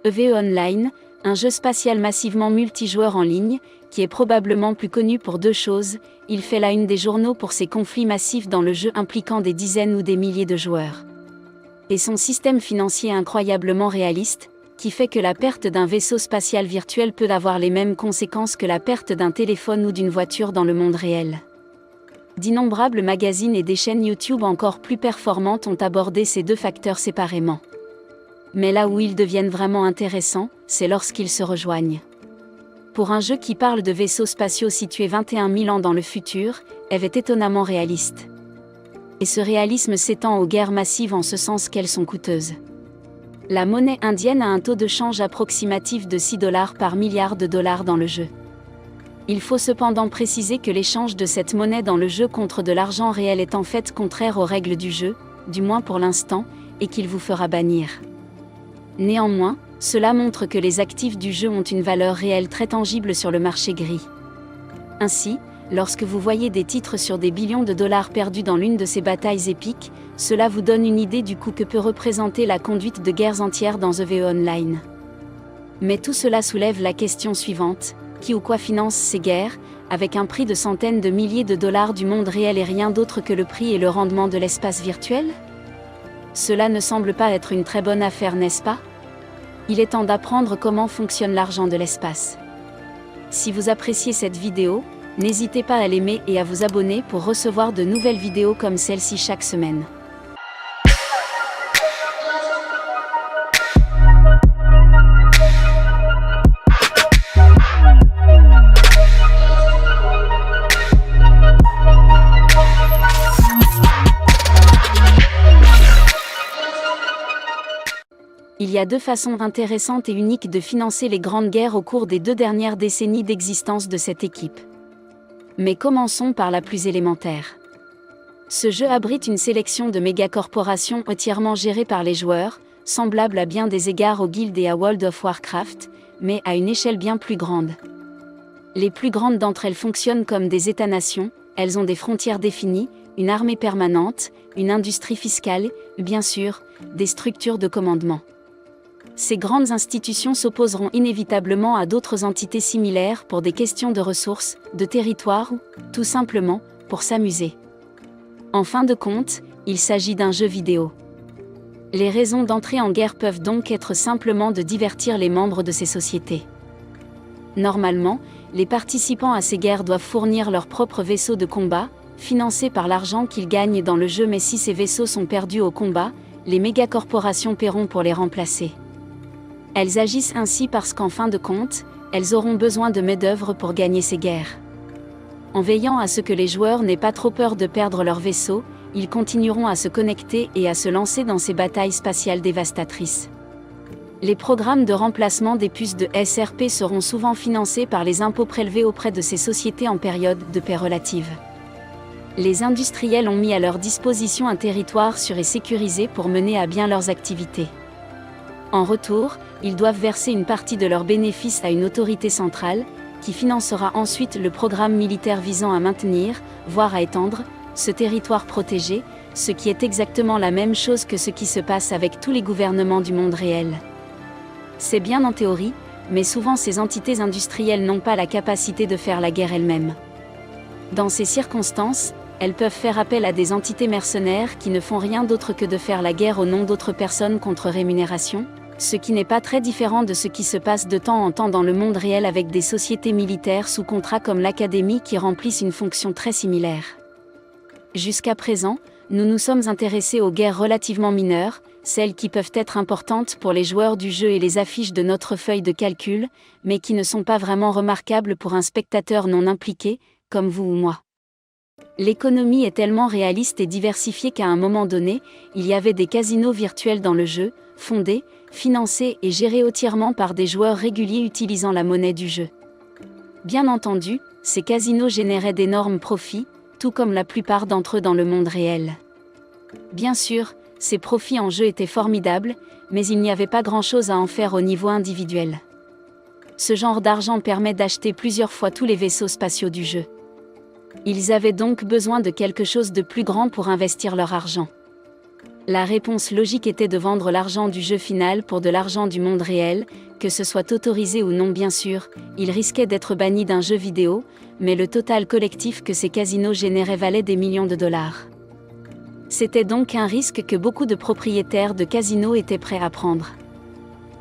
EVE Online, un jeu spatial massivement multijoueur en ligne, qui est probablement plus connu pour deux choses. Il fait la une des journaux pour ses conflits massifs dans le jeu impliquant des dizaines ou des milliers de joueurs. Et son système financier incroyablement réaliste, qui fait que la perte d'un vaisseau spatial virtuel peut avoir les mêmes conséquences que la perte d'un téléphone ou d'une voiture dans le monde réel. D'innombrables magazines et des chaînes YouTube encore plus performantes ont abordé ces deux facteurs séparément. Mais là où ils deviennent vraiment intéressants, c'est lorsqu'ils se rejoignent. Pour un jeu qui parle de vaisseaux spatiaux situés 21 000 ans dans le futur, EVE est étonnamment réaliste. Et ce réalisme s'étend aux guerres massives en ce sens qu'elles sont coûteuses. La monnaie indienne a un taux de change approximatif de 6 $ par milliard de dollars dans le jeu. Il faut cependant préciser que l'échange de cette monnaie dans le jeu contre de l'argent réel est en fait contraire aux règles du jeu, du moins pour l'instant, et qu'il vous fera bannir. Néanmoins, cela montre que les actifs du jeu ont une valeur réelle très tangible sur le marché gris. Ainsi, lorsque vous voyez des titres sur des billions de dollars perdus dans l'une de ces batailles épiques, cela vous donne une idée du coût que peut représenter la conduite de guerres entières dans EVE Online. Mais tout cela soulève la question suivante: qui ou quoi finance ces guerres, avec un prix de centaines de milliers de dollars du monde réel et rien d'autre que le prix et le rendement de l'espace virtuel? Cela ne semble pas être une très bonne affaire, n'est-ce pas? Il est temps d'apprendre comment fonctionne l'argent de l'espace. Si vous appréciez cette vidéo, n'hésitez pas à l'aimer et à vous abonner pour recevoir de nouvelles vidéos comme celle-ci chaque semaine. Il y a deux façons intéressantes et uniques de financer les grandes guerres au cours des 2 dernières décennies d'existence de cette équipe. Mais commençons par la plus élémentaire. Ce jeu abrite une sélection de mégacorporations entièrement gérées par les joueurs, semblables à bien des égards aux guildes et à World of Warcraft, mais à une échelle bien plus grande. Les plus grandes d'entre elles fonctionnent comme des États-nations, elles ont des frontières définies, une armée permanente, une industrie fiscale, bien sûr, des structures de commandement. Ces grandes institutions s'opposeront inévitablement à d'autres entités similaires pour des questions de ressources, de territoire ou, tout simplement, pour s'amuser. En fin de compte, il s'agit d'un jeu vidéo. Les raisons d'entrer en guerre peuvent donc être simplement de divertir les membres de ces sociétés. Normalement, les participants à ces guerres doivent fournir leurs propres vaisseaux de combat, financés par l'argent qu'ils gagnent dans le jeu, mais si ces vaisseaux sont perdus au combat, les mégacorporations paieront pour les remplacer. Elles agissent ainsi parce qu'en fin de compte, elles auront besoin de main-d'œuvre pour gagner ces guerres. En veillant à ce que les joueurs n'aient pas trop peur de perdre leur vaisseau, ils continueront à se connecter et à se lancer dans ces batailles spatiales dévastatrices. Les programmes de remplacement des puces de SRP seront souvent financés par les impôts prélevés auprès de ces sociétés en période de paix relative. Les industriels ont mis à leur disposition un territoire sûr et sécurisé pour mener à bien leurs activités. En retour, ils doivent verser une partie de leurs bénéfices à une autorité centrale, qui financera ensuite le programme militaire visant à maintenir, voire à étendre, ce territoire protégé, ce qui est exactement la même chose que ce qui se passe avec tous les gouvernements du monde réel. C'est bien en théorie, mais souvent ces entités industrielles n'ont pas la capacité de faire la guerre elles-mêmes. Dans ces circonstances, elles peuvent faire appel à des entités mercenaires qui ne font rien d'autre que de faire la guerre au nom d'autres personnes contre rémunération, ce qui n'est pas très différent de ce qui se passe de temps en temps dans le monde réel avec des sociétés militaires sous contrat comme l'Académie qui remplissent une fonction très similaire. Jusqu'à présent, nous nous sommes intéressés aux guerres relativement mineures, celles qui peuvent être importantes pour les joueurs du jeu et les affiches de notre feuille de calcul, mais qui ne sont pas vraiment remarquables pour un spectateur non impliqué, comme vous ou moi. L'économie est tellement réaliste et diversifiée qu'à un moment donné, il y avait des casinos virtuels dans le jeu, fondés, financés et gérés entièrement par des joueurs réguliers utilisant la monnaie du jeu. Bien entendu, ces casinos généraient d'énormes profits, tout comme la plupart d'entre eux dans le monde réel. Bien sûr, ces profits en jeu étaient formidables, mais il n'y avait pas grand-chose à en faire au niveau individuel. Ce genre d'argent permet d'acheter plusieurs fois tous les vaisseaux spatiaux du jeu. Ils avaient donc besoin de quelque chose de plus grand pour investir leur argent. La réponse logique était de vendre l'argent du jeu final pour de l'argent du monde réel, que ce soit autorisé ou non bien sûr, il risquait d'être banni d'un jeu vidéo, mais le total collectif que ces casinos généraient valait des millions de dollars. C'était donc un risque que beaucoup de propriétaires de casinos étaient prêts à prendre.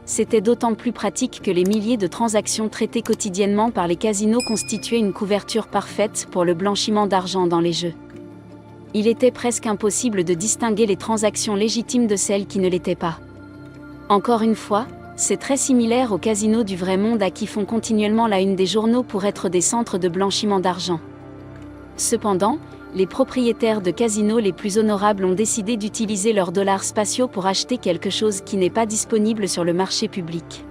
C'était d'autant plus pratique que les milliers de transactions traitées quotidiennement par les casinos constituaient une couverture parfaite pour le blanchiment d'argent dans les jeux. Il était presque impossible de distinguer les transactions légitimes de celles qui ne l'étaient pas. Encore une fois, c'est très similaire aux casinos du vrai monde à qui font continuellement la une des journaux pour être des centres de blanchiment d'argent. Cependant, les propriétaires de casinos les plus honorables ont décidé d'utiliser leurs dollars spatiaux pour acheter quelque chose qui n'est pas disponible sur le marché public.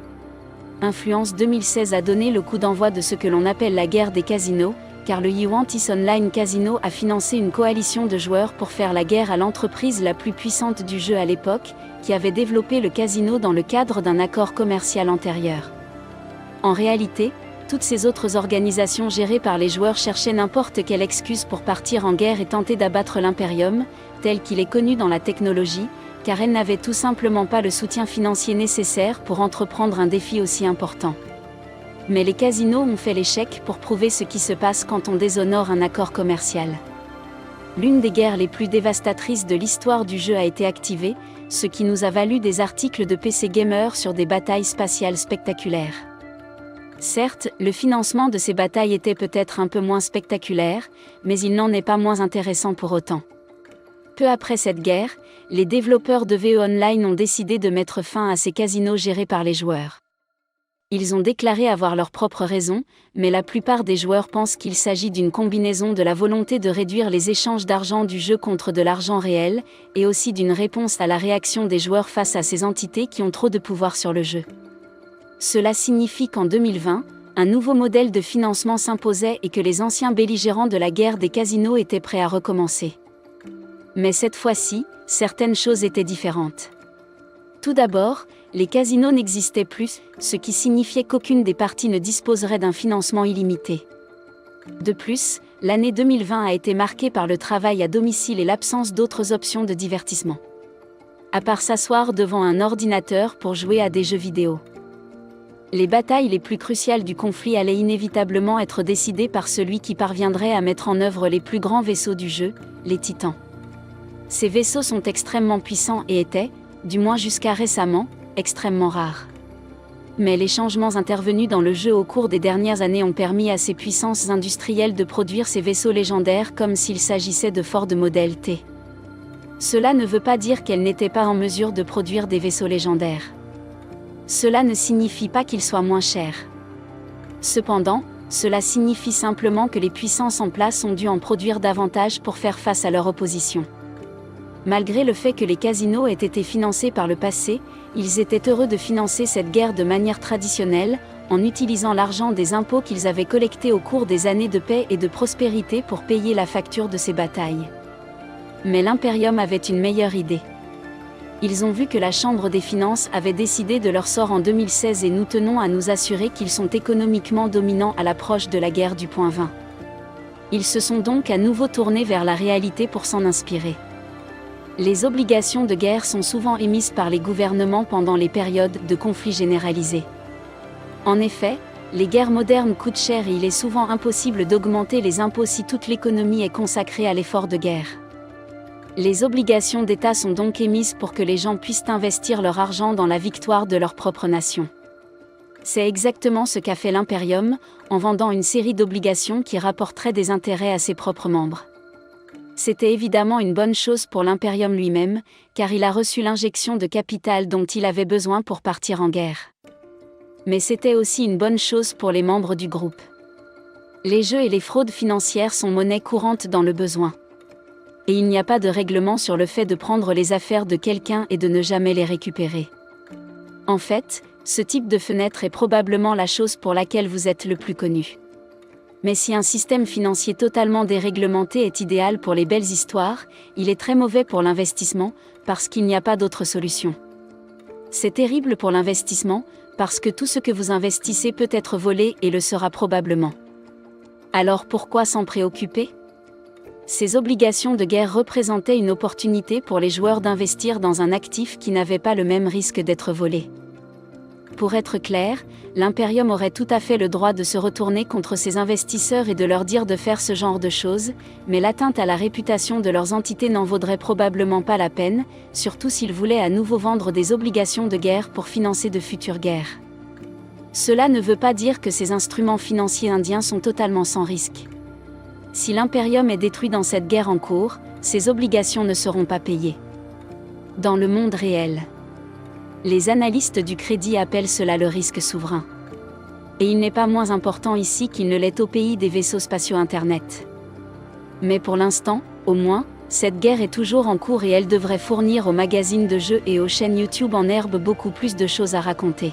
Influence 2016 a donné le coup d'envoi de ce que l'on appelle la guerre des casinos, car le Yuantis Online Casino a financé une coalition de joueurs pour faire la guerre à l'entreprise la plus puissante du jeu à l'époque, qui avait développé le casino dans le cadre d'un accord commercial antérieur. En réalité, toutes ces autres organisations gérées par les joueurs cherchaient n'importe quelle excuse pour partir en guerre et tenter d'abattre l'Imperium, tel qu'il est connu dans la technologie, car elles n'avaient tout simplement pas le soutien financier nécessaire pour entreprendre un défi aussi important. Mais les casinos ont fait l'échec pour prouver ce qui se passe quand on déshonore un accord commercial. L'une des guerres les plus dévastatrices de l'histoire du jeu a été activée, ce qui nous a valu des articles de PC Gamer sur des batailles spatiales spectaculaires. Certes, le financement de ces batailles était peut-être un peu moins spectaculaire, mais il n'en est pas moins intéressant pour autant. Peu après cette guerre, les développeurs de VE Online ont décidé de mettre fin à ces casinos gérés par les joueurs. Ils ont déclaré avoir leurs propres raisons, mais la plupart des joueurs pensent qu'il s'agit d'une combinaison de la volonté de réduire les échanges d'argent du jeu contre de l'argent réel, et aussi d'une réponse à la réaction des joueurs face à ces entités qui ont trop de pouvoir sur le jeu. Cela signifie qu'en 2020, un nouveau modèle de financement s'imposait et que les anciens belligérants de la guerre des casinos étaient prêts à recommencer. Mais cette fois-ci, certaines choses étaient différentes. Tout d'abord, les casinos n'existaient plus, ce qui signifiait qu'aucune des parties ne disposerait d'un financement illimité. De plus, l'année 2020 a été marquée par le travail à domicile et l'absence d'autres options de divertissement. À part s'asseoir devant un ordinateur pour jouer à des jeux vidéo. Les batailles les plus cruciales du conflit allaient inévitablement être décidées par celui qui parviendrait à mettre en œuvre les plus grands vaisseaux du jeu, les Titans. Ces vaisseaux sont extrêmement puissants et étaient, du moins jusqu'à récemment, extrêmement rares. Mais les changements intervenus dans le jeu au cours des dernières années ont permis à ces puissances industrielles de produire ces vaisseaux légendaires comme s'il s'agissait de Ford Model T. Cela ne veut pas dire qu'elles n'étaient pas en mesure de produire des vaisseaux légendaires. Cela ne signifie pas qu'ils soient moins chers. Cependant, cela signifie simplement que les puissances en place ont dû en produire davantage pour faire face à leur opposition. Malgré le fait que les casinos aient été financés par le passé, ils étaient heureux de financer cette guerre de manière traditionnelle, en utilisant l'argent des impôts qu'ils avaient collectés au cours des années de paix et de prospérité pour payer la facture de ces batailles. Mais l'Imperium avait une meilleure idée. Ils ont vu que la Chambre des finances avait décidé de leur sort en 2016 et nous tenons à nous assurer qu'ils sont économiquement dominants à l'approche de la guerre du point 20. Ils se sont donc à nouveau tournés vers la réalité pour s'en inspirer. Les obligations de guerre sont souvent émises par les gouvernements pendant les périodes de conflits généralisés. En effet, les guerres modernes coûtent cher et il est souvent impossible d'augmenter les impôts si toute l'économie est consacrée à l'effort de guerre. Les obligations d'État sont donc émises pour que les gens puissent investir leur argent dans la victoire de leur propre nation. C'est exactement ce qu'a fait l'Imperium, en vendant une série d'obligations qui rapporteraient des intérêts à ses propres membres. C'était évidemment une bonne chose pour l'Imperium lui-même, car il a reçu l'injection de capital dont il avait besoin pour partir en guerre. Mais c'était aussi une bonne chose pour les membres du groupe. Les jeux et les fraudes financières sont monnaie courante dans le besoin. Et il n'y a pas de règlement sur le fait de prendre les affaires de quelqu'un et de ne jamais les récupérer. En fait, ce type de fenêtre est probablement la chose pour laquelle vous êtes le plus connu. Mais si un système financier totalement déréglementé est idéal pour les belles histoires, il est très mauvais pour l'investissement, parce qu'il n'y a pas d'autre solution. C'est terrible pour l'investissement, parce que tout ce que vous investissez peut être volé et le sera probablement. Alors pourquoi s'en préoccuper ? Ces obligations de guerre représentaient une opportunité pour les joueurs d'investir dans un actif qui n'avait pas le même risque d'être volé. Pour être clair, l'Imperium aurait tout à fait le droit de se retourner contre ses investisseurs et de leur dire de faire ce genre de choses, mais l'atteinte à la réputation de leurs entités n'en vaudrait probablement pas la peine, surtout s'ils voulaient à nouveau vendre des obligations de guerre pour financer de futures guerres. Cela ne veut pas dire que ces instruments financiers indiens sont totalement sans risque. Si l'Imperium est détruit dans cette guerre en cours, ces obligations ne seront pas payées. Dans le monde réel, les analystes du crédit appellent cela le risque souverain. Et il n'est pas moins important ici qu'il ne l'est au pays des vaisseaux spatiaux Internet. Mais pour l'instant, au moins, cette guerre est toujours en cours et elle devrait fournir aux magazines de jeux et aux chaînes YouTube en herbe beaucoup plus de choses à raconter.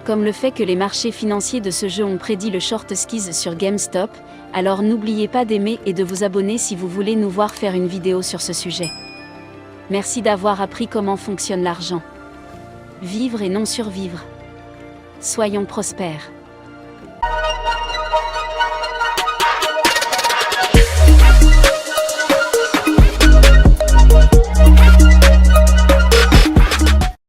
Comme le fait que les marchés financiers de ce jeu ont prédit le short squeeze sur GameStop, alors n'oubliez pas d'aimer et de vous abonner si vous voulez nous voir faire une vidéo sur ce sujet. Merci d'avoir appris comment fonctionne l'argent. Vivre et non survivre. Soyons prospères.